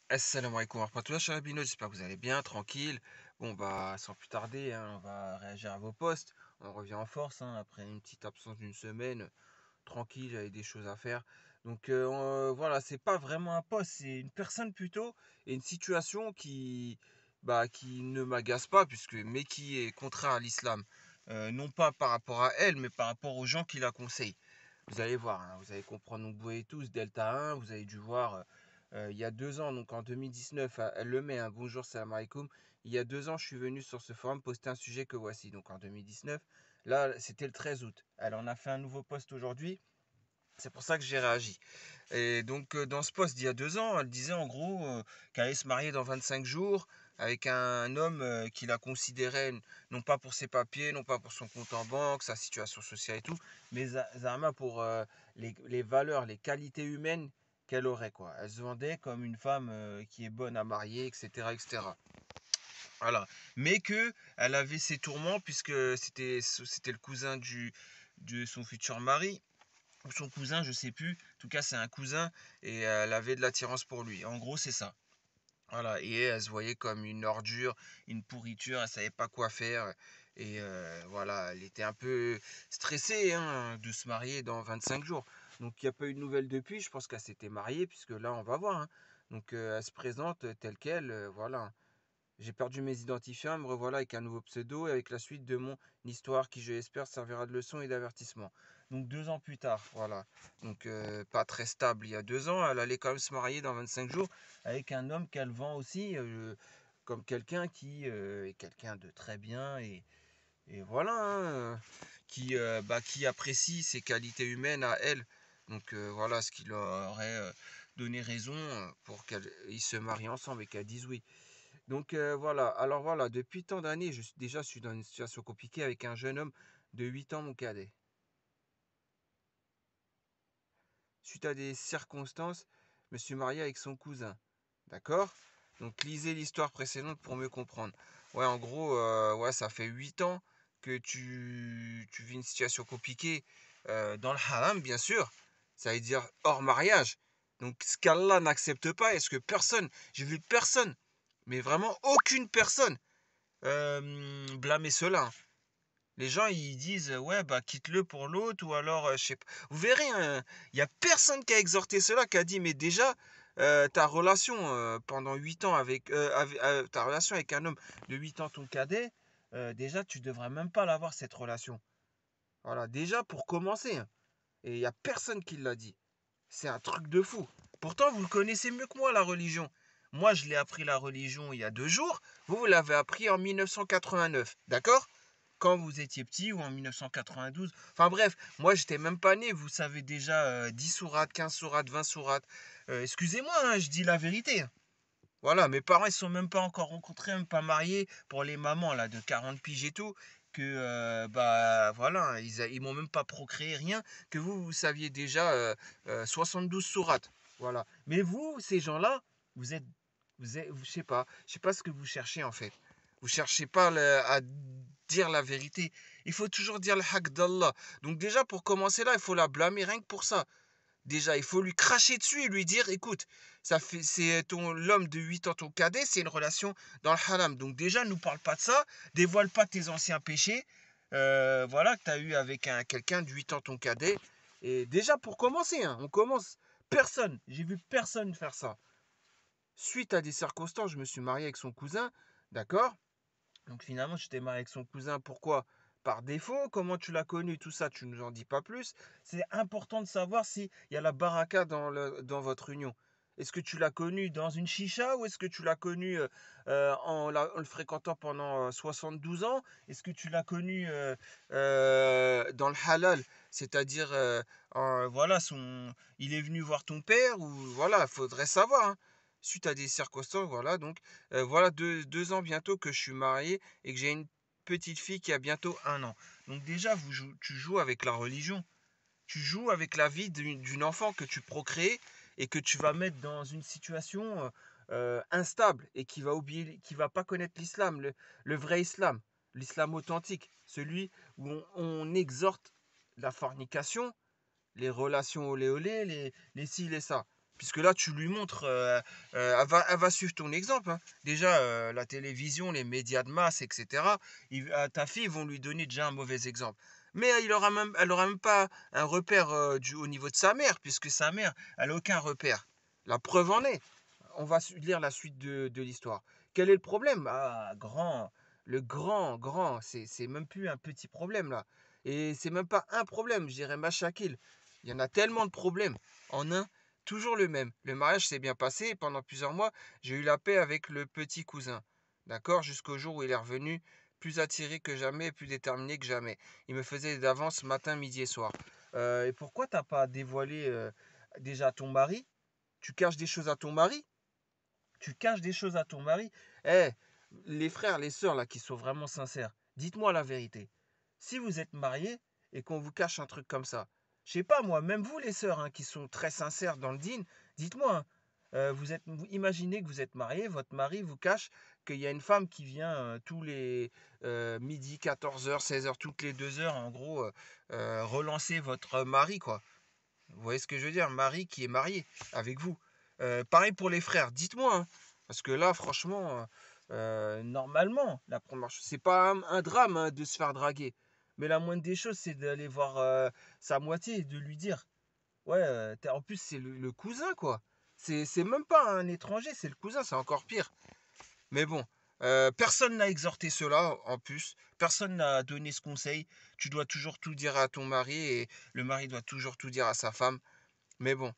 Assalamu alaikum wa rahmatullahi chers abinos, j'espère que vous allez bien, tranquille. Bon bah sans plus tarder, hein, on va réagir à vos posts. On revient en force hein, après une petite absence d'une semaine. Tranquille, j'avais des choses à faire. Donc voilà, c'est pas vraiment un post, c'est une personne plutôt et une situation qui ne m'agace pas mais qui est contraire à l'islam. Non pas par rapport à elle, mais par rapport aux gens qui la conseillent. Vous allez voir, hein, vous allez comprendre. Donc, vous voyez tous Delta 1, vous avez dû voir il y a 2 ans, donc en 2019, elle le met, hein, bonjour, salam alaikum. Il y a 2 ans, je suis venu sur ce forum poster un sujet que voici. Donc en 2019, là, c'était le 13 août. Elle en a fait un nouveau post aujourd'hui. C'est pour ça que j'ai réagi. Et donc, dans ce post d'il y a 2 ans, elle disait en gros qu'elle allait se marier dans 25 jours avec un homme qui la considérait non pas pour ses papiers, non pas pour son compte en banque, sa situation sociale et tout, mais Zahma pour les valeurs, les qualités humaines qu'elle aurait, quoi. Elle se vendait comme une femme qui est bonne à marier, etc., etc. Voilà. Mais que elle avait ses tourments puisque c'était le cousin de son futur mari ou son cousin, je sais plus. En tout cas, c'est un cousin et elle avait de l'attirance pour lui. En gros, c'est ça. Voilà. Et elle se voyait comme une ordure, une pourriture. Elle savait pas quoi faire. Et voilà, elle était un peu stressée hein, de se marier dans 25 jours. Donc, il n'y a pas eu de nouvelles depuis. Je pense qu'elle s'était mariée, puisque là, on va voir, hein. Donc, elle se présente telle qu'elle. Voilà. J'ai perdu mes identifiants, me revoilà avec un nouveau pseudo et avec la suite de mon histoire qui, je l'espère, servira de leçon et d'avertissement. Donc 2 ans plus tard, voilà. Donc pas très stable il y a 2 ans, elle allait quand même se marier dans 25 jours avec un homme qu'elle vend aussi comme quelqu'un qui est quelqu'un de très bien et voilà, hein, qui apprécie ses qualités humaines à elle. Donc voilà ce qui leur aurait donné raison pour qu'ils se marient ensemble et qu'elle dise oui. Donc voilà, alors voilà, depuis tant d'années, je suis dans une situation compliquée avec un jeune homme de 8 ans, mon cadet. Suite à des circonstances, je me suis marié avec son cousin. D'accord? Donc lisez l'histoire précédente pour mieux comprendre. Ouais, en gros, ouais, ça fait 8 ans que tu vis une situation compliquée dans le haram, bien sûr. Ça veut dire hors mariage. Donc ce qu'Allah n'accepte pas, est-ce que personne, j'ai vu personne, mais vraiment aucune personne blâmer cela, hein. Les gens ils disent ouais bah quitte-le pour l'autre ou alors je sais pas. Vous verrez, hein, il y a personne qui a exhorté cela, qui a dit mais déjà ta relation pendant 8 ans ta relation avec un homme de 8 ans ton cadet, déjà tu devrais même pas l'avoir cette relation. Voilà, déjà pour commencer, hein. Et il y a personne qui l'a dit. C'est un truc de fou. Pourtant vous le connaissez mieux que moi la religion. Moi je l'ai appris la religion il y a 2 jours, vous l'avez appris en 1989, d'accord? Quand vous étiez petit ou en 1992. Enfin bref, moi j'étais même pas né, vous savez déjà 10 sourates, 15 sourates, 20 sourates. Excusez-moi, hein, je dis la vérité. Voilà, mes parents ils sont même pas encore rencontrés, même pas mariés pour les mamans là de 40 piges et tout. Que bah voilà, hein, ils m'ont même pas procréé rien. Que vous saviez déjà 72 sourates. Voilà. Mais vous, ces gens-là, vous êtes, je sais pas ce que vous cherchez en fait. Vous cherchez pas à dire la vérité. Il faut toujours dire le haq d'Allah. Donc déjà pour commencer là, il faut la blâmer rien que pour ça. Déjà, il faut lui cracher dessus et lui dire, écoute, c'est l'homme de 8 ans, ton cadet, c'est une relation dans le haram. Donc déjà, ne nous parle pas de ça, dévoile pas tes anciens péchés, voilà, que tu as eu avec quelqu'un de 8 ans, ton cadet. Et déjà, pour commencer, hein, on commence. Personne, j'ai vu personne faire ça. Suite à des circonstances, je me suis marié avec son cousin, d'accord? Donc finalement, j'étais marié avec son cousin. Pourquoi? Par défaut. Comment tu l'as connu? Tout ça, tu ne nous en dis pas plus. C'est important de savoir s'il y a la baraka dans votre union. Est-ce que tu l'as connu dans une chicha ou est-ce que tu l'as connu en le fréquentant pendant 72 ans? Est-ce que tu l'as connu dans le halal? C'est-à-dire, voilà, il est venu voir ton père ou voilà, il faudrait savoir, hein. Suite à des circonstances, voilà, donc voilà 2 ans bientôt que je suis marié et que j'ai une petite fille qui a bientôt 1 an. Donc déjà, tu joues avec la religion. Tu joues avec la vie d'une enfant que tu procrées et que tu vas mettre dans une situation instable et qui va oublier, qui va pas connaître l'islam, le vrai islam, l'islam authentique, celui où on exhorte la fornication, les relations olé olé, les ci, les ça. Puisque là, tu lui montres, elle va suivre ton exemple, hein. Déjà, la télévision, les médias de masse, etc., ta fille, ils vont lui donner déjà un mauvais exemple. Mais elle aura même pas un repère au niveau de sa mère, puisque sa mère, elle n'a aucun repère. La preuve en est. On va lire la suite de l'histoire. Quel est le problème? Ah, grand, c'est même plus un petit problème là. Et c'est même pas un problème, je dirais machakil. Il y en a tellement de problèmes en un. Toujours le même. Le mariage s'est bien passé et pendant plusieurs mois, j'ai eu la paix avec le petit cousin. D'accord? Jusqu'au jour où il est revenu, plus attiré que jamais et plus déterminé que jamais. Il me faisait d'avance matin, midi et soir. Et pourquoi t'as pas dévoilé déjà ton mari? Tu caches des choses à ton mari? Tu caches des choses à ton mari? Eh, les frères, les sœurs là qui sont vraiment sincères, dites-moi la vérité. Si vous êtes mariés et qu'on vous cache un truc comme ça, je sais pas moi, même vous les sœurs hein, qui sont très sincères dans le dîn, dites-moi, hein, vous imaginez que vous êtes mariés, votre mari vous cache qu'il y a une femme qui vient tous les midi, 14h, 16h, toutes les 2 heures, en gros, relancer votre mari, quoi. Vous voyez ce que je veux dire? Mari qui est marié avec vous. Pareil pour les frères, dites-moi, hein, parce que là, franchement, normalement, la première chose, c'est pas un drame hein, de se faire draguer. Mais la moindre des choses, c'est d'aller voir sa moitié et de lui dire, ouais, en plus, c'est le cousin, quoi. C'est même pas un étranger, c'est le cousin, c'est encore pire. Mais bon, personne n'a exhorté cela en plus. Personne n'a donné ce conseil. Tu dois toujours tout dire à ton mari et le mari doit toujours tout dire à sa femme. Mais bon,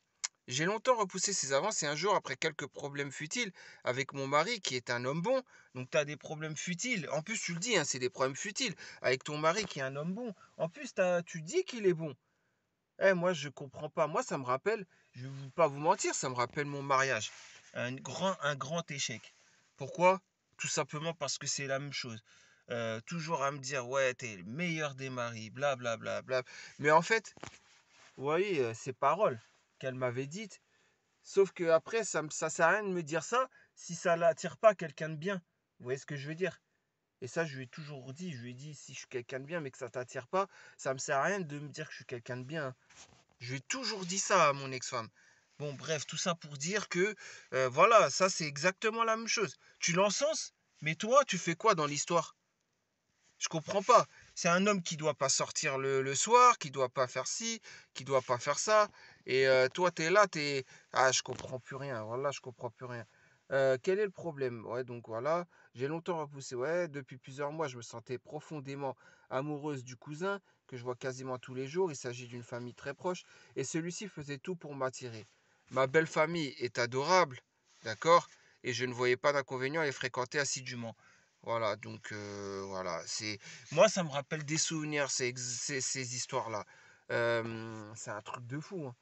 j'ai longtemps repoussé ces avances et un jour, après quelques problèmes futiles avec mon mari qui est un homme bon, donc tu as des problèmes futiles. En plus, tu le dis, hein, c'est des problèmes futiles avec ton mari qui est un homme bon. En plus, tu dis qu'il est bon. Eh, moi, je comprends pas. Moi, ça me rappelle, je ne vais pas vous mentir, ça me rappelle mon mariage. Un grand échec. Pourquoi? Tout simplement parce que c'est la même chose. Toujours à me dire, ouais, t'es le meilleur des maris, bla bla bla bla. Mais en fait, vous voyez, ces paroles qu'elle m'avait dites, sauf que après, ça sert à rien de me dire ça si ça l'attire pas quelqu'un de bien. Vous voyez ce que je veux dire? Et ça, je lui ai toujours dit, je lui ai dit, si je suis quelqu'un de bien, mais que ça t'attire pas, ça me sert à rien de me dire que je suis quelqu'un de bien. Je lui ai toujours dit ça à mon ex-femme. Bon, bref, tout ça pour dire que, voilà, ça c'est exactement la même chose. Tu l'encenses, mais toi, tu fais quoi dans l'histoire? Je comprends pas. C'est un homme qui doit pas sortir le soir, qui doit pas faire ci, qui doit pas faire ça. Et toi, tu es là, t'es. Ah, je comprends plus rien. Voilà, je comprends plus rien. Quel est le problème? Ouais, donc voilà, j'ai longtemps repoussé. Ouais, depuis plusieurs mois, je me sentais profondément amoureuse du cousin, que je vois quasiment tous les jours. Il s'agit d'une famille très proche, et celui-ci faisait tout pour m'attirer. Ma belle famille est adorable, d'accord? Et je ne voyais pas d'inconvénient à les fréquenter assidûment. Voilà, donc voilà, moi ça me rappelle des souvenirs ces histoires-là. C'est un truc de fou, hein.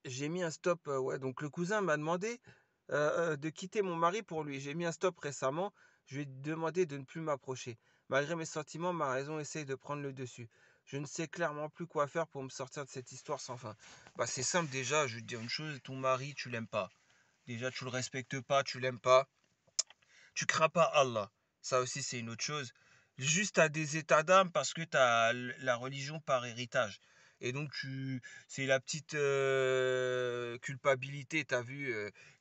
J'ai mis un stop, ouais, donc le cousin m'a demandé de quitter mon mari pour lui. J'ai mis un stop récemment. Je lui ai demandé de ne plus m'approcher. Malgré mes sentiments, ma raison essaye de prendre le dessus. Je ne sais clairement plus quoi faire pour me sortir de cette histoire sans fin. Bah c'est simple déjà, je vais te dire une chose, ton mari, tu l'aimes pas. Déjà, tu le respectes pas, tu l'aimes pas. Tu crains pas Allah. Ça aussi, c'est une autre chose. Juste à des états d'âme parce que tu as la religion par héritage. Et donc, c'est la petite culpabilité, tu as vu,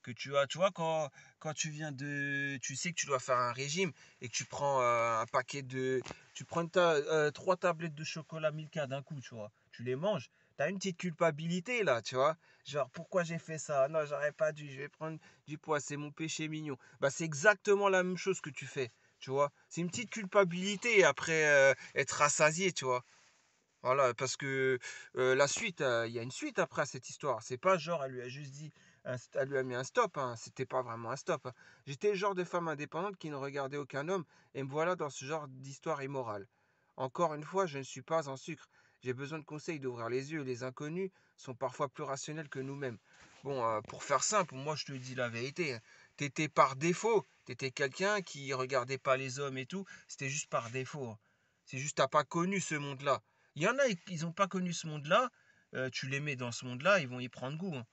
que tu as. Tu vois, quand tu viens de. Tu sais que tu dois faire un régime et que tu prends un paquet de. Tu prends trois tablettes de chocolat Milka d'un coup, tu vois. Tu les manges. Tu as une petite culpabilité là, tu vois. Genre, pourquoi j'ai fait ça? Non, j'aurais pas dû. Je vais prendre du poids, c'est mon péché mignon. Bah, c'est exactement la même chose que tu fais, tu vois. C'est une petite culpabilité après être rassasié, tu vois. Voilà, parce que la suite, il y a une suite après à cette histoire. C'est pas genre, elle lui a juste dit, elle lui a mis un stop, hein. C'était pas vraiment un stop, hein. J'étais le genre de femme indépendante qui ne regardait aucun homme, et me voilà dans ce genre d'histoire immorale. Encore une fois, je ne suis pas en sucre. J'ai besoin de conseils d'ouvrir les yeux. Les inconnus sont parfois plus rationnels que nous-mêmes. Bon, pour faire simple, moi je te dis la vérité, hein. T'étais par défaut, t'étais quelqu'un qui regardait pas les hommes et tout. C'était juste par défaut, hein. C'est juste t'as pas connu ce monde-là. Il y en a, ils n'ont pas connu ce monde-là. Tu les mets dans ce monde-là, ils vont y prendre goût, hein.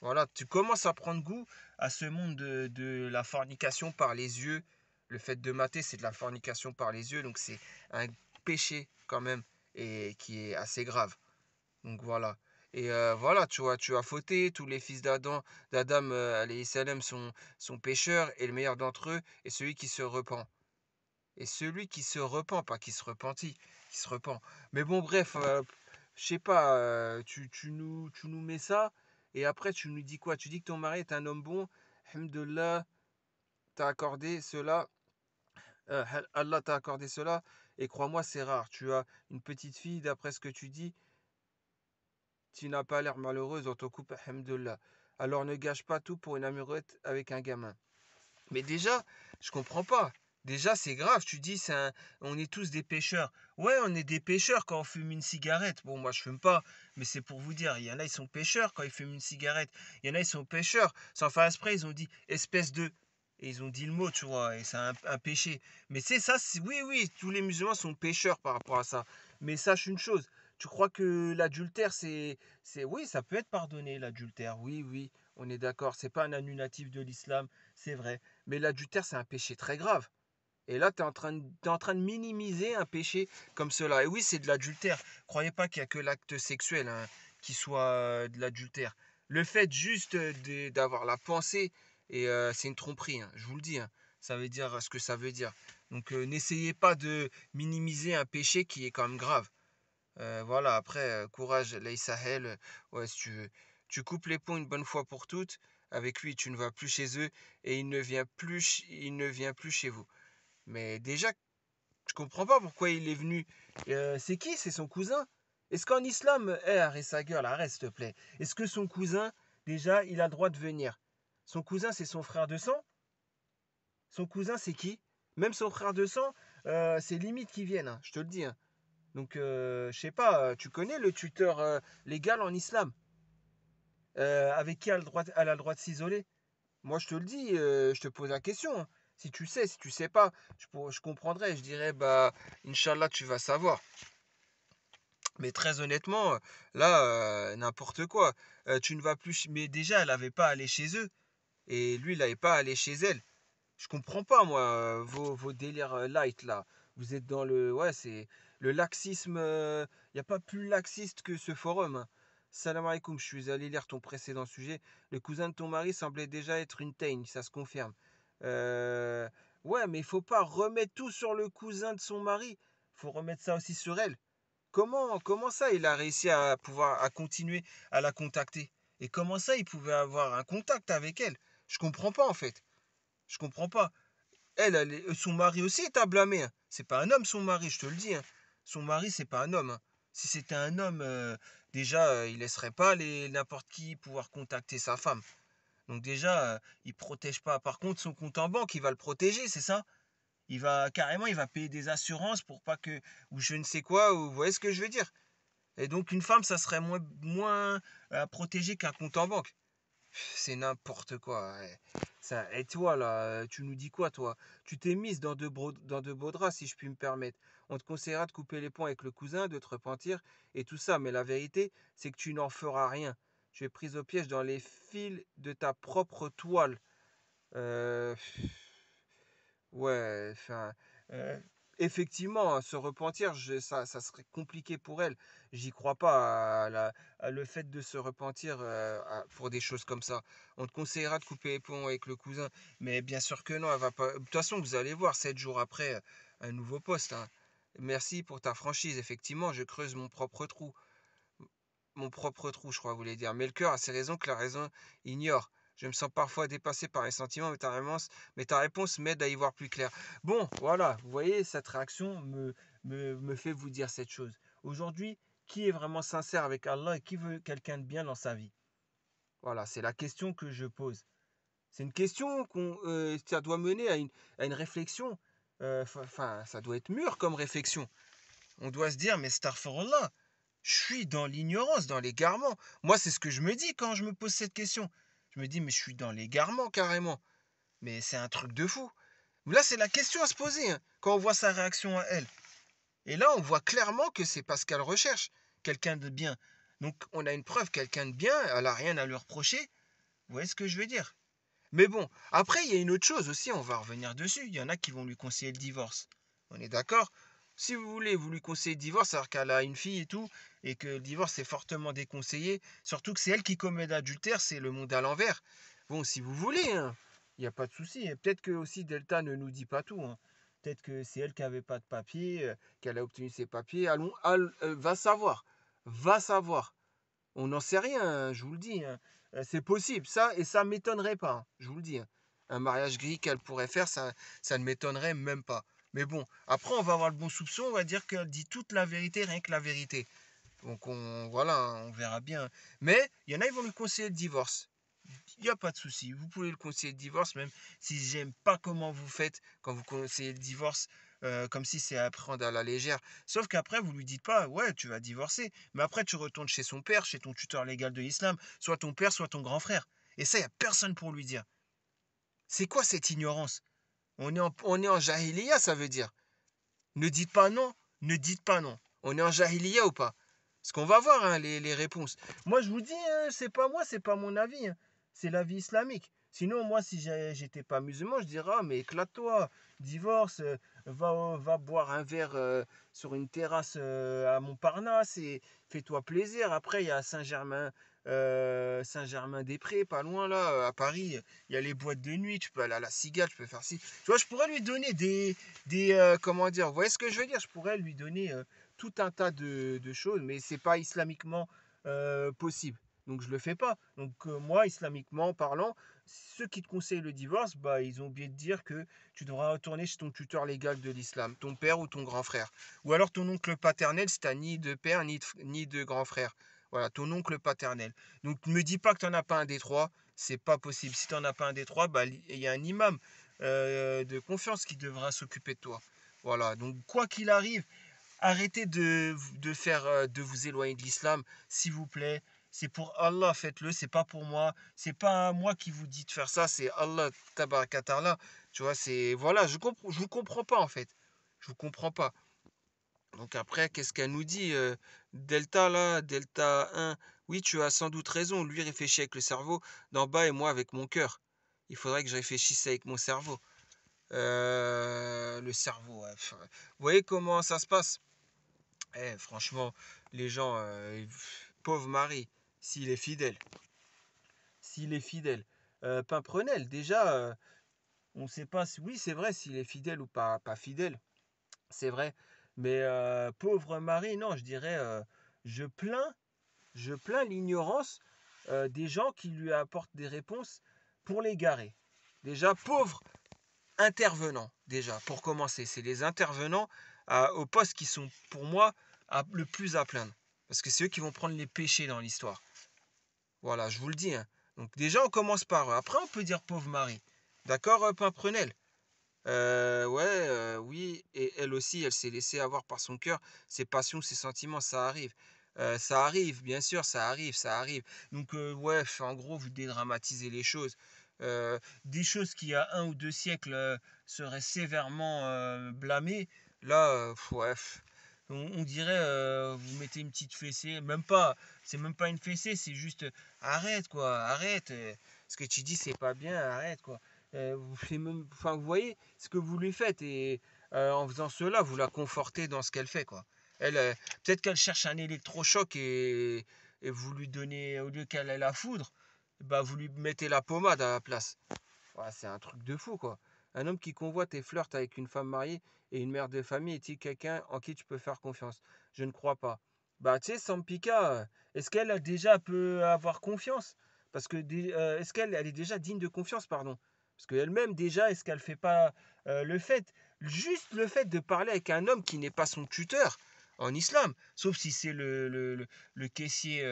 Voilà, tu commences à prendre goût à ce monde de la fornication par les yeux. Le fait de mater, c'est de la fornication par les yeux, donc c'est un péché quand même et qui est assez grave. Donc voilà. Et voilà, tu as fauté, tous les fils d'Adam, alayhi salam, sont pécheurs, et le meilleur d'entre eux est celui qui se repent. Et celui qui se repent, pas qui se repentit, qui se repent. Mais bon, bref, je sais pas, tu nous mets ça, et après tu nous dis quoi? Tu dis que ton mari est un homme bon, Alhamdulillah, t'as accordé cela, Allah t'a accordé cela, et crois-moi, c'est rare. Tu as une petite fille, d'après ce que tu dis, tu n'as pas l'air malheureuse dans ton couple, Alhamdulillah. Alors ne gâche pas tout pour une amourette avec un gamin. Mais déjà, je comprends pas. Déjà, c'est grave. Tu dis, on est tous des pêcheurs. Ouais, on est des pêcheurs quand on fume une cigarette. Bon, moi, je fume pas, mais c'est pour vous dire. Il y en a, ils sont pêcheurs quand ils fument une cigarette. Il y en a, ils sont pêcheurs. Sans faire exprès, ils ont dit espèce de. Et ils ont dit le mot, tu vois, et c'est un péché. Mais c'est ça, oui, oui, tous les musulmans sont pêcheurs par rapport à ça. Mais sache une chose, tu crois que l'adultère, oui, ça peut être pardonné, l'adultère. Oui, oui, on est d'accord. C'est pas un annulatif de l'islam, c'est vrai. Mais l'adultère, c'est un péché très grave. Et là, t'es en train de minimiser un péché comme cela. Et oui, c'est de l'adultère. Croyez pas qu'il n'y a que l'acte sexuel, hein, qui soit de l'adultère. Le fait juste d'avoir la pensée, et c'est une tromperie, hein, je vous le dis, hein. Ça veut dire ce que ça veut dire. Donc n'essayez pas de minimiser un péché qui est quand même grave. Voilà, après, courage, Leï Sahel. Ouais, si tu veux. Tu coupes les ponts une bonne fois pour toutes. Avec lui, tu ne vas plus chez eux, et il ne vient plus chez vous. Mais déjà, je comprends pas pourquoi il est venu. C'est qui? C'est son cousin? Est-ce qu'en islam, arrête sa gueule, arrête s'il te plaît. Est-ce que son cousin, déjà, il a le droit de venir? Son cousin, c'est son frère de sang? Son cousin, c'est qui? Même son frère de sang, c'est limite qu'ils viennent, hein, je te le dis, hein. Donc, je sais pas, tu connais le tuteur légal en islam, avec qui elle a le droit de s'isoler? Moi, je te le dis, je te pose la question, hein. Si tu sais, si tu sais pas, je comprendrais. Je dirais, bah, Inch'Allah, tu vas savoir. Mais très honnêtement, là, n'importe quoi. Tu ne vas plus. Mais déjà, elle n'avait pas à aller chez eux. Et lui, il n'avait pas à aller chez elle. Je comprends pas, moi, vos délires light, là. Vous êtes dans le. Ouais, c'est. Le laxisme. Il n'y a pas plus laxiste que ce forum, hein. Salam alaikum, je suis allé lire ton précédent sujet. Le cousin de ton mari semblait déjà être une teigne, ça se confirme. Euh, Ouais, mais il faut pas remettre tout sur le cousin de son mari. Faut remettre ça aussi sur elle. Comment ça, il a réussi à continuer à la contacter? Et comment ça, il pouvait avoir un contact avec elle? Je comprends pas, en fait. Je comprends pas. Son mari aussi est à blâmer, hein. C'est pas un homme, son mari, je te le dis, hein. Son mari, c'est pas un homme, hein. Si c'était un homme, déjà, il laisserait pas n'importe qui pouvoir contacter sa femme. Donc déjà, il protège pas. Par contre, son compte en banque, il va le protéger, c'est ça? Il va payer des assurances pour pas que, ou je ne sais quoi, ou vous voyez ce que je veux dire? Et donc une femme, ça serait moins à protéger qu'un compte en banque. C'est n'importe quoi, ouais. Ça, et toi, là, tu nous dis quoi, toi? Tu t'es mise dans de beaux draps, si je puis me permettre. On te conseillera de couper les ponts avec le cousin, de te repentir et tout ça. Mais la vérité, c'est que tu n'en feras rien. Tu es prise au piège dans les fils de ta propre toile. Euh, Ouais, enfin, euh, effectivement, hein, se repentir, ça serait compliqué pour elle. J'y crois pas à le fait de se repentir pour des choses comme ça. On te conseillera de couper les ponts avec le cousin, mais bien sûr que non, elle va pas. De toute façon, vous allez voir, 7 jours après, un nouveau poste, hein. Merci pour ta franchise. Effectivement, je creuse mon propre trou. Mon propre trou, je crois, vous voulez dire. Mais le cœur a ses raisons que la raison ignore. Je me sens parfois dépassé par les sentiments, mais ta réponse m'aide à y voir plus clair. Bon, voilà, vous voyez, cette réaction me fait vous dire cette chose. Aujourd'hui, qui est vraiment sincère avec Allah et qui veut quelqu'un de bien dans sa vie? Voilà, c'est la question que je pose. C'est une question ça doit mener à une réflexion. Enfin, ça doit être mûr comme réflexion. On doit se dire, mais Starfirullah, je suis dans l'ignorance, dans l'égarement. Moi, c'est ce que je me dis quand je me pose cette question. Je me dis, mais je suis dans l'égarement carrément. Mais c'est un truc de fou. Là, c'est la question à se poser, hein, quand on voit sa réaction à elle. Et là, on voit clairement que c'est parce qu'elle recherche quelqu'un de bien. Donc, on a une preuve, quelqu'un de bien, elle n'a rien à lui reprocher. Vous voyez ce que je veux dire? Mais bon, après, il y a une autre chose aussi, on va revenir dessus. Il y en a qui vont lui conseiller le divorce. On est d'accord? si vous voulez, vous lui conseillez le divorce alors qu'elle a une fille et tout, et que le divorce est fortement déconseillé, surtout que c'est elle qui commet l'adultère, c'est le monde à l'envers. Bon, si vous voulez, hein, il n'y a pas de souci. Et peut-être que aussi Delta ne nous dit pas tout, hein. Peut-être que c'est elle qui n'avait pas de papier, qu'elle a obtenu ses papiers. Va savoir. Va savoir. On n'en sait rien, hein, je vous le dis, hein. C'est possible, ça, et ça ne m'étonnerait pas, hein, je vous le dis, hein. Un mariage gris qu'elle pourrait faire, ça ne m'étonnerait même pas. Mais bon, après, on va avoir le bon soupçon, on va dire qu'elle dit toute la vérité, rien que la vérité. Donc, voilà, hein, on verra bien. Mais il y en a, ils vont lui conseiller le divorce. Il n'y a pas de souci. Vous pouvez le conseiller le divorce, même si j'aime pas comment vous faites quand vous conseillez le divorce, comme si c'est à prendre à la légère. Sauf qu'après, vous lui dites pas, ouais, tu vas divorcer. Mais après, tu retournes chez son père, chez ton tuteur légal de l'islam, soit ton père, soit ton grand frère. Et ça, il n'y a personne pour lui dire. C'est quoi cette ignorance? On est en jahiliya, ça veut dire. Ne dites pas non, ne dites pas non. On est en jahiliya ou pas? Parce qu'on va voir, hein, les réponses. Moi, je vous dis, hein, c'est pas moi, c'est pas mon avis, hein. C'est l'avis islamique. Sinon, moi, si j'étais pas musulman, je dirais, ah, mais éclate-toi, divorce, va boire un verre sur une terrasse à Montparnasse et fais-toi plaisir. Après, il y a Saint-Germain-des-Prés, pas loin là, à Paris. Il y a les boîtes de nuit, tu peux aller à la Cigale, tu peux faire ci. Tu vois, je pourrais lui donner comment dire, vous voyez ce que je veux dire? Je pourrais lui donner tout un tas de choses, mais c'est pas islamiquement possible. Donc je le fais pas. Donc moi, islamiquement parlant, ceux qui te conseillent le divorce, bah ils ont oublié de dire que tu devras retourner chez ton tuteur légal de l'islam, ton père ou ton grand frère. Ou alors ton oncle paternel si t'as ni de père ni de grand frère. Voilà, ton oncle paternel. Donc ne me dis pas que tu n'en as pas un des trois, c'est pas possible. Si tu n'en as pas un des trois, bah il y a un imam de confiance qui devra s'occuper de toi. Voilà, donc quoi qu'il arrive, arrêtez de vous éloigner de l'islam, s'il vous plaît. C'est pour Allah, faites-le, c'est pas pour moi. C'est pas moi qui vous dis de faire ça, c'est Allah, tabarakatarla. Tu vois, c'est. Voilà, je vous comprends pas en fait. Je vous comprends pas. Donc après, qu'est-ce qu'elle nous dit Delta là, Delta 1. Oui, tu as sans doute raison. Lui réfléchit avec le cerveau d'en bas et moi avec mon cœur. Il faudrait que je réfléchisse avec mon cerveau. Le cerveau, ouais. Vous voyez comment ça se passe? Franchement, les gens, pauvre Marie, s'il est fidèle. S'il est fidèle. Pimprenel, déjà, on ne sait pas si. Oui, c'est vrai, s'il est fidèle ou pas fidèle. C'est vrai. Mais pauvre Marie, non, je dirais, je plains, je plains l'ignorance des gens qui lui apportent des réponses pour l'égarer. Déjà, pauvre intervenants, déjà, pour commencer. C'est les intervenants aux postes qui sont, pour moi, le plus à plaindre. Parce que c'est eux qui vont prendre les péchés dans l'histoire. Voilà, je vous le dis, hein. Donc déjà, on commence par eux. Après, on peut dire pauvre Marie. D'accord, Pimprenel? Ouais, oui, et elle aussi, elle s'est laissée avoir par son cœur, ses passions, ses sentiments, ça arrive. Ça arrive, bien sûr, ça arrive, ça arrive. Donc, ouais, en gros, vous dédramatisez les choses. Des choses qui, il y a 1 ou 2 siècles, seraient sévèrement blâmées, là, ouais, on dirait, vous mettez une petite fessée, même pas, c'est même pas une fessée, c'est juste, arrête, quoi, arrête. Ce que tu dis, c'est pas bien, arrête, quoi. Enfin, vous voyez ce que vous lui faites et en faisant cela, vous la confortez dans ce qu'elle fait, quoi. Elle, peut-être qu'elle cherche un électrochoc et vous lui donnez, au lieu qu'elle ait la foudre, bah vous lui mettez la pommade à la place. Ouais, c'est un truc de fou, quoi. Un homme qui convoite et flirte avec une femme mariée et une mère de famille est-il quelqu'un en qui tu peux faire confiance? Je ne crois pas. Bah, tu sais, Sampika, est-ce qu'elle a déjà peut avoir confiance? Parce que est-ce qu'elle elle est déjà digne de confiance, pardon? Parce qu'elle-même, déjà, est-ce qu'elle fait pas le fait, juste le fait de parler avec un homme qui n'est pas son tuteur en islam, sauf si c'est le caissier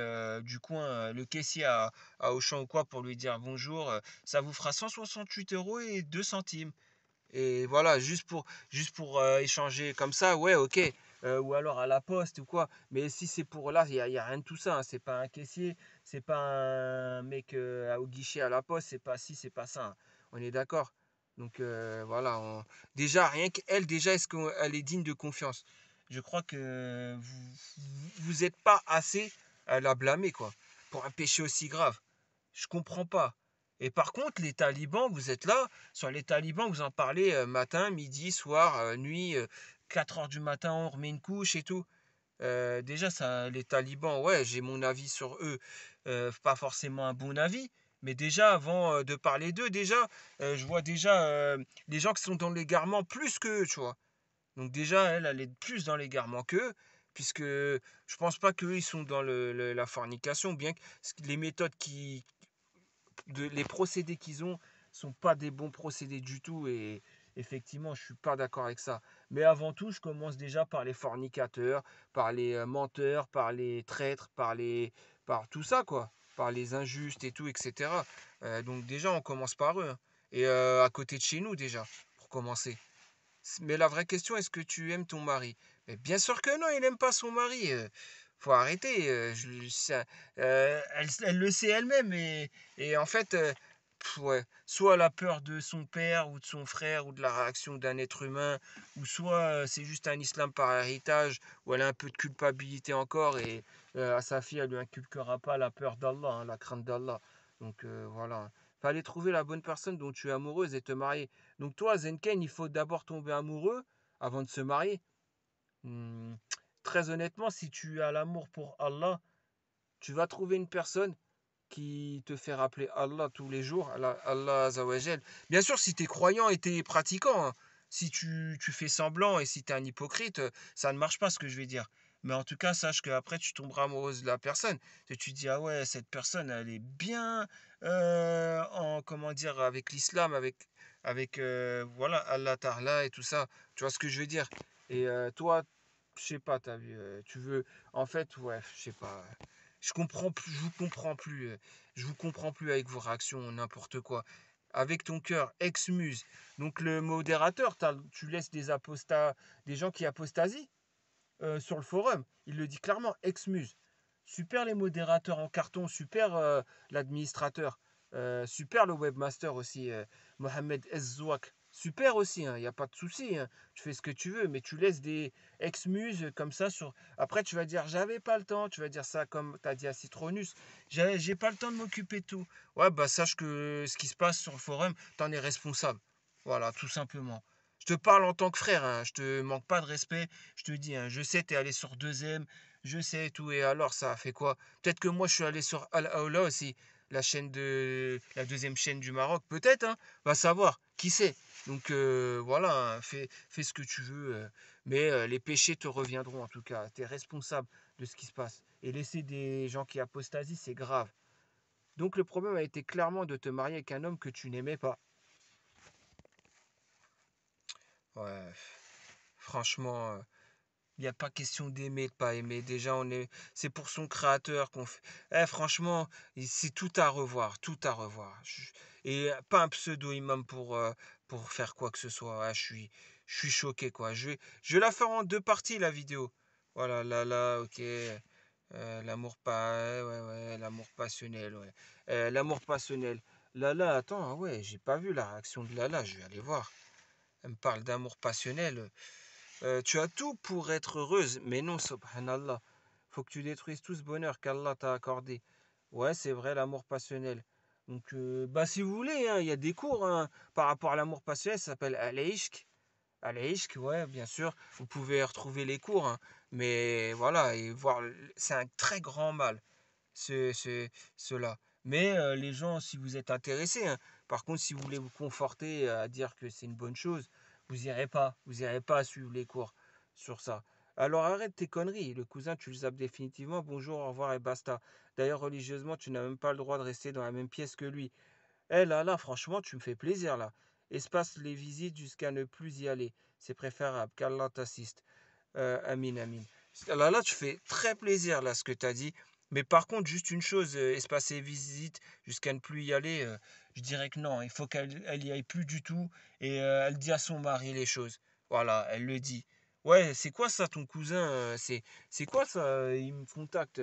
du coin, le caissier à Auchan ou quoi, pour lui dire bonjour, ça vous fera 168 euros et 2 centimes. Et voilà, juste pour échanger comme ça, ouais, ok. Ou alors à la poste ou quoi. Mais si c'est pour là, il y a rien de tout ça, hein. C'est pas un caissier, c'est pas un mec au guichet à la poste, c'est pas si, c'est pas ça, hein. On est d'accord. Donc voilà, déjà, rien qu'elle, déjà, est-ce qu'elle est digne de confiance? Je crois que vous êtes pas assez à la blâmer, quoi, pour un péché aussi grave. Je comprends pas. Et par contre, les talibans, vous êtes là, sur les talibans, vous en parlez matin, midi, soir, nuit. 4 heures du matin, on remet une couche et tout. Déjà, ça, les talibans, ouais, j'ai mon avis sur eux. Pas forcément un bon avis, mais déjà, avant de parler d'eux, déjà, je vois déjà les gens qui sont dans l'égarement plus qu'eux, tu vois. Donc déjà, elle est plus dans l'égarement qu'eux, puisque je pense pas qu'eux, ils sont dans la fornication, bien que les méthodes les procédés qu'ils ont sont pas des bons procédés du tout, et effectivement, je suis pas d'accord avec ça. Mais avant tout, je commence déjà par les fornicateurs, par les menteurs, par les traîtres, par tout ça, quoi, par les injustes et tout, etc. Donc déjà, on commence par eux, hein. Et à côté de chez nous, déjà, pour commencer. Mais la vraie question, est-ce que tu aimes ton mari? Mais bien sûr que non, il n'aime pas son mari. Faut arrêter. Elle le sait elle-même. Et en fait, ouais, soit elle a peur de son père ou de son frère ou de la réaction d'un être humain, ou soit c'est juste un islam par héritage, où elle a un peu de culpabilité encore, et à sa fille, elle lui inculquera pas la peur d'Allah, hein, la crainte d'Allah. Donc voilà. Fallait trouver la bonne personne dont tu es amoureuse et te marier. Donc toi, Zenken, il faut d'abord tomber amoureux avant de se marier. Hmm, Très honnêtement, si tu as l'amour pour Allah, tu vas trouver une personne qui te fait rappeler Allah tous les jours, Allah Azawajal. Bien sûr, si tu es croyant et tu es pratiquant, hein. Si tu fais semblant et si tu es un hypocrite, ça ne marche pas ce que je vais dire. Mais en tout cas, sache qu'après, tu tomberas amoureuse de la personne. Et tu te dis, ah ouais, cette personne, elle est bien comment dire, avec l'islam, avec voilà, Allah Ta'ala et tout ça. Tu vois ce que je veux dire? Et toi, je sais pas, t'as vu, tu veux, en fait, ouais, je sais pas. Je comprends plus, je vous comprends plus. Je vous comprends plus avec vos réactions, n'importe quoi. Avec ton cœur, ex-muse. Donc le modérateur, tu laisses des apostats, des gens qui apostasient sur le forum. Il le dit clairement, ex-muse. Super les modérateurs en carton, super l'administrateur, super le webmaster aussi, Mohamed Ezzouak. Super aussi, il n'y a pas de souci, hein. Tu fais ce que tu veux, mais tu laisses des ex-muses comme ça sur. Après, tu vas dire, j'avais pas le temps, tu vas dire ça comme tu as dit à Citronus, j'ai pas le temps de m'occuper de tout. Ouais, bah sache que ce qui se passe sur le forum, t'en es responsable. Voilà, tout simplement. Je te parle en tant que frère, hein, je te manque pas de respect, je te dis, hein, je sais, t'es allé sur 2M, je sais tout, et alors ça a fait quoi? Peut-être que moi je suis allé sur Al Aoula aussi, la deuxième chaîne du Maroc, peut-être, hein, va savoir, qui sait. Donc voilà, hein, fais ce que tu veux, mais les péchés te reviendront en tout cas, tu es responsable de ce qui se passe. Et laisser des gens qui apostasient, c'est grave. Donc le problème a été clairement de te marier avec un homme que tu n'aimais pas. Ouais, franchement, il n'y a pas question d'aimer, de pas aimer. Déjà, c'est pour son créateur qu'on fait. Franchement, c'est tout à revoir, tout à revoir. Et pas un pseudo-imam pour faire quoi que ce soit. Ouais, je suis choqué, quoi. Je vais la faire en deux parties, la vidéo. Voilà, là, ok. L'amour pas, ouais, ouais, l'amour passionnel, ouais. L'amour passionnel. Attends, ah ouais, j'ai pas vu la réaction de Lala, je vais aller voir. Elle me parle d'amour passionnel. Tu as tout pour être heureuse, mais non, subhanallah. Faut que tu détruises tout ce bonheur qu'Allah t'a accordé. Ouais, c'est vrai, l'amour passionnel. Donc, bah, si vous voulez, hein, il y a des cours, hein, par rapport à l'amour passionnel, ça s'appelle Al-Ishq. Al-Ishq, ouais, bien sûr, vous pouvez retrouver les cours, hein, mais voilà, et voir, c'est un très grand mal, cela. Mais les gens, si vous êtes intéressés, hein, par contre, si vous voulez vous conforter à dire que c'est une bonne chose, vous irez pas suivre les cours sur ça. Alors arrête tes conneries, le cousin, tu le zappes définitivement, bonjour, au revoir et basta. D'ailleurs, religieusement, tu n'as même pas le droit de rester dans la même pièce que lui. Là, franchement, tu me fais plaisir, là. Espace les visites jusqu'à ne plus y aller. C'est préférable, qu'Allah t'assiste. Amin, amin. Là, tu fais très plaisir, là, ce que tu as dit. Mais par contre, juste une chose, espacer les visites jusqu'à ne plus y aller, je dirais que non. Il faut qu'elle y aille plus du tout. Et elle dit à son mari les choses. Voilà, elle le dit. Ouais, c'est quoi ça, ton cousin? C'est quoi ça? Il me contacte.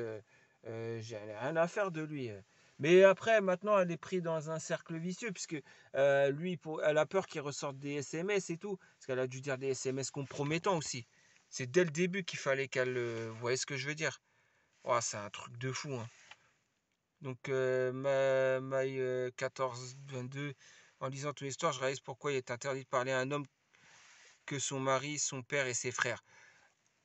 J'ai rien à faire de lui. Mais après, maintenant, elle est prise dans un cercle vicieux, puisque lui, elle a peur qu'il ressorte des SMS et tout. Parce qu'elle a dû dire des SMS compromettants aussi. C'est dès le début qu'il fallait qu'elle. Vous voyez ce que je veux dire? Oh, c'est un truc de fou, hein. Donc, maille 14-22, en lisant ton histoire, je réalise pourquoi il est interdit de parler à un homme que son mari, son père et ses frères.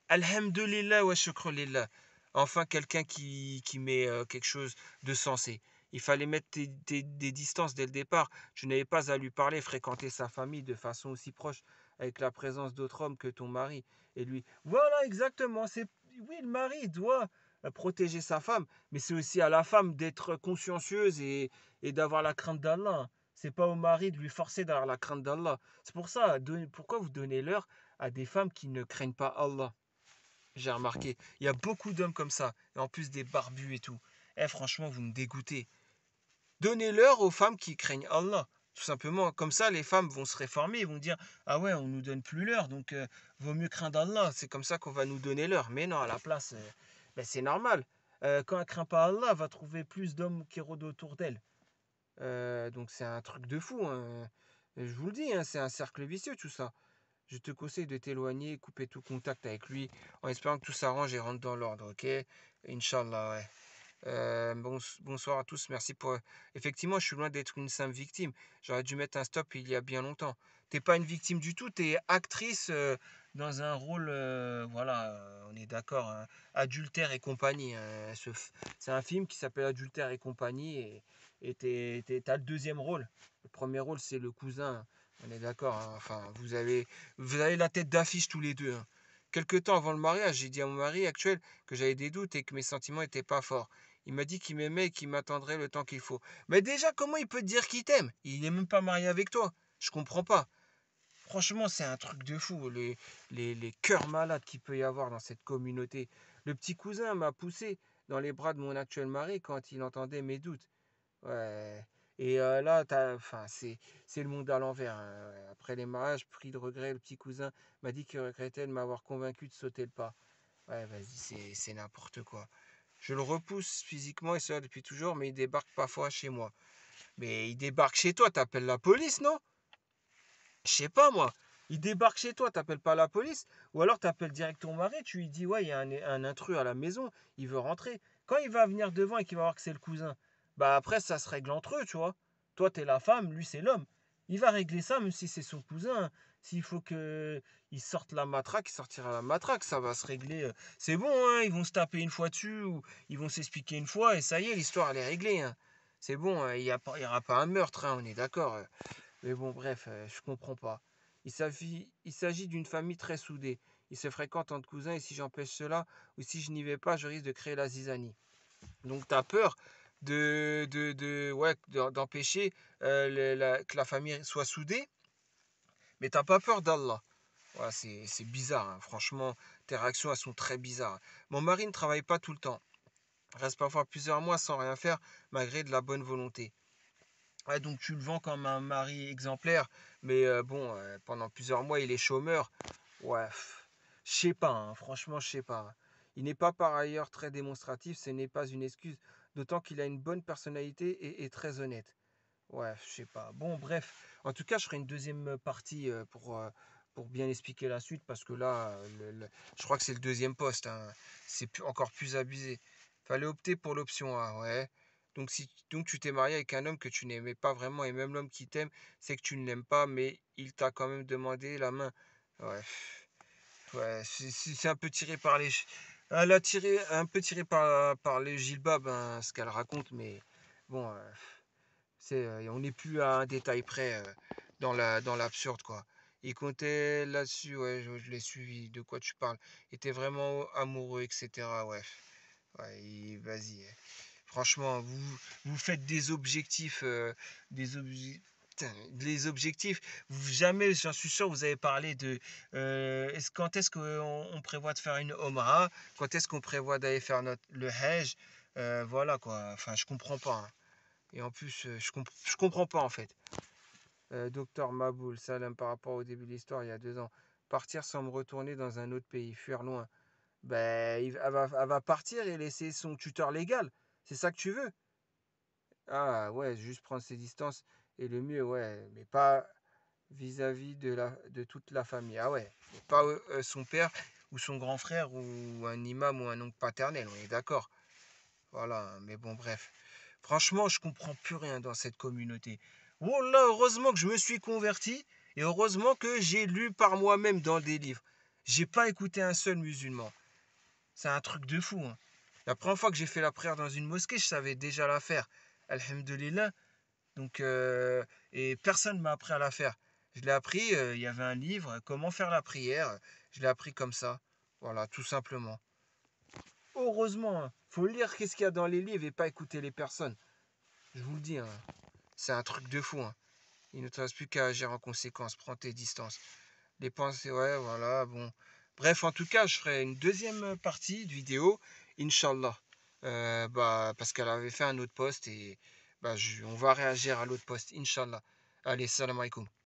Alhamdulillah wa shukr lillah. Enfin, quelqu'un qui met quelque chose de sensé. Il fallait mettre des distances dès le départ. Tu n'avais pas à lui parler, fréquenter sa famille de façon aussi proche avec la présence d'autres hommes que ton mari. Et lui, voilà exactement. Oui, le mari doit protéger sa femme, mais c'est aussi à la femme d'être consciencieuse et d'avoir la crainte d'Allah. C'est pas au mari de lui forcer d'avoir la crainte d'Allah. C'est pour ça, pourquoi vous donnez l'heure à des femmes qui ne craignent pas Allah? J'ai remarqué, il y a beaucoup d'hommes comme ça, et en plus des barbus et tout. Eh, franchement, vous me dégoûtez. Donnez-leur aux femmes qui craignent Allah. Tout simplement, comme ça, les femmes vont se réformer, ils vont dire, ah ouais, on nous donne plus l'heure, donc vaut mieux craindre Allah. C'est comme ça qu'on va nous donner l'heure. Mais non, à la place, ben, c'est normal. Quand elle craint pas Allah, elle va trouver plus d'hommes qui rôdent autour d'elle. Donc c'est un truc de fou, hein. Je vous le dis, hein, c'est un cercle vicieux tout ça. Je te conseille de t'éloigner, couper tout contact avec lui, en espérant que tout s'arrange et rentre dans l'ordre, ok? Inch'Allah, ouais. Bonsoir à tous, merci pour... Effectivement, je suis loin d'être une simple victime. J'aurais dû mettre un stop il y a bien longtemps. T'es pas une victime du tout, t'es actrice dans un rôle, voilà, on est d'accord, hein, Adultère et compagnie, hein. C'est un film qui s'appelle Adultère et compagnie et t'as le deuxième rôle. Le premier rôle, c'est le cousin. On est d'accord, hein. Enfin, vous avez la tête d'affiche tous les deux, hein. Quelque temps avant le mariage, j'ai dit à mon mari actuel que j'avais des doutes et que mes sentiments n'étaient pas forts. Il m'a dit qu'il m'aimait et qu'il m'attendrait le temps qu'il faut. Mais déjà, comment il peut te dire qu'il t'aime? Il n'est même pas marié avec toi. Je comprends pas. Franchement, c'est un truc de fou, les cœurs malades qu'il peut y avoir dans cette communauté. Le petit cousin m'a poussé dans les bras de mon actuel mari quand il entendait mes doutes. Ouais. Et là, enfin, c'est le monde à l'envers, hein. Ouais. Après les mariages, pris de regret, le petit cousin m'a dit qu'il regrettait de m'avoir convaincu de sauter le pas. Ouais, vas-y, c'est n'importe quoi. Je le repousse physiquement et cela depuis toujours, mais il débarque parfois chez moi. Mais il débarque chez toi, t'appelles la police, non? Je sais pas moi. Il débarque chez toi, t'appelles pas la police? Ou alors t'appelles direct ton mari, tu lui dis, ouais, il y a un intrus à la maison, il veut rentrer. Quand il va venir devant et qu'il va voir que c'est le cousin, bah après ça se règle entre eux, tu vois. Toi t'es la femme, lui c'est l'homme. Il va régler ça même si c'est son cousin. S'il faut que il sorte la matraque, il sortira la matraque, ça va se régler. C'est bon, hein, ils vont se taper une fois dessus ou ils vont s'expliquer une fois et ça y est, l'histoire elle est réglée, hein. C'est bon, hein, il y aura pas un meurtre, hein, on est d'accord. Mais bon, bref, je comprends pas. Il s'agit d'une famille très soudée. Ils se fréquentent entre cousins et si j'empêche cela ou si je n'y vais pas, je risque de créer la zizanie. Donc tu as peur ouais, d'empêcher que la famille soit soudée, mais t'as pas peur d'Allah. Voilà, c'est bizarre, hein. Franchement, tes réactions, elles sont très bizarres. Mon mari ne travaille pas tout le temps. Reste parfois plusieurs mois sans rien faire, malgré de la bonne volonté. Ouais, donc tu le vends comme un mari exemplaire, mais bon, pendant plusieurs mois, il est chômeur. Ouais, je sais pas, hein, franchement, je sais pas. Il n'est pas par ailleurs très démonstratif, ce n'est pas une excuse, d'autant qu'il a une bonne personnalité et très honnête. Ouais, je sais pas. Bon, bref, en tout cas, je ferai une deuxième partie pour bien expliquer la suite, parce que là, je crois que c'est le deuxième poste, hein. C'est encore plus abusé. Fallait opter pour l'option A, ouais. Donc tu t'es marié avec un homme que tu n'aimais pas vraiment, et même l'homme qui t'aime, c'est que tu ne l'aimes pas, mais il t'a quand même demandé la main. Ouais, ouais, c'est un peu tiré par les... Elle a tiré, un peu tiré par les Gilbab, hein, ce qu'elle raconte, mais bon, on n'est plus à un détail près dans l'absurde, quoi. Il comptait là-dessus, ouais, je l'ai suivi, de quoi tu parles. Il était vraiment amoureux, etc. Ouais, ouais, vas-y. Franchement, vous faites des objectifs, putain, les objectifs, jamais, j'en suis sûr, vous avez parlé de quand est-ce qu'on prévoit de faire une Omra, quand est-ce qu'on prévoit d'aller faire le Hajj, voilà quoi. Enfin, je comprends pas, hein. Et en plus, je comprends pas en fait. Docteur Maboul, Salam, par rapport au début de l'histoire, il y a 2 ans. Partir sans me retourner dans un autre pays, fuir loin. Ben, elle va partir et laisser son tuteur légal. C'est ça que tu veux? Ah ouais, juste prendre ses distances. Et le mieux, ouais, mais pas vis-à-vis de toute la famille. Ah ouais, mais pas son père ou son grand frère ou un imam ou un oncle paternel, on est d'accord. Voilà, mais bon, bref. Franchement, je comprends plus rien dans cette communauté. Oh là, heureusement que je me suis converti Et heureusement que j'ai lu par moi-même dans des livres. J'ai pas écouté un seul musulman. C'est un truc de fou, hein. La première fois que j'ai fait la prière dans une mosquée, je savais déjà la faire. Alhamdulillah. Donc, et personne ne m'a appris à la faire. Je l'ai appris, il y avait un livre, comment faire la prière. Je l'ai appris comme ça. Voilà, tout simplement. Heureusement, hein. Faut lire qu'est-ce qu'il y a dans les livres et pas écouter les personnes. Je vous le dis, hein. C'est un truc de fou, hein. Il ne te reste plus qu'à agir en conséquence. Prends tes distances. Les pensées, ouais, voilà, bon. Bref, en tout cas, je ferai une deuxième partie de vidéo, Inch'Allah. Parce qu'elle avait fait un autre post et on va réagir à l'autre post, Inch'Allah. Allez, salam alaikum.